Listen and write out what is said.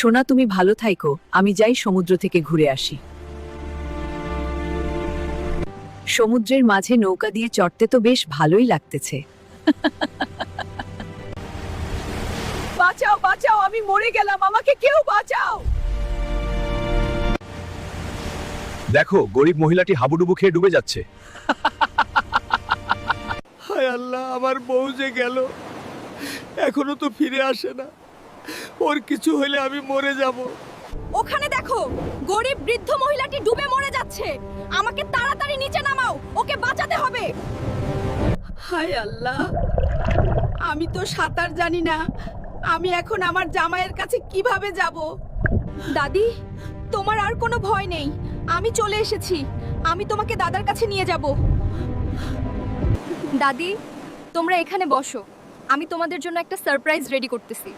সোনা, তুমি ভালো থাইকো, আমি যাই সমুদ্র থেকে ঘুরে আসি। সমুদ্রের মাঝে নৌকা দিয়ে চড়তে তো বেশ ভালোই লাগতেছে। বাঁচাও বাঁচাও, আমি মরে গেলাম, আমাকে কেউ বাঁচাও। দেখো, গরিব মহিলাটি হাবুডুবু খেয়ে ডুবে যাচ্ছে। হায় আল্লাহ, আমার বউ যে গেল, এখনো তো ফিরে আসে না। ওর কিছু হলে আমি মরে যাব। ওখানে দেখো, গরিব বৃদ্ধ মহিলাটি ডুবে মরে যাচ্ছে। আমাকে তাড়াতাড়ি নিচে নামাও, ওকে বাঁচাতে হবে। হায় আল্লাহ, আমি তো সাঁতার জানি না, আমি এখন আমার জামাইয়ের কাছে কিভাবে যাব? দাদি, তোমার আর কোনো ভয় নেই, আমি চলে এসেছি। আমি তোমাকে দাদার কাছে নিয়ে যাব। দাদি, তোমরা এখানে বসো, আমি তোমাদের জন্য একটা সারপ্রাইজ রেডি করতেছি।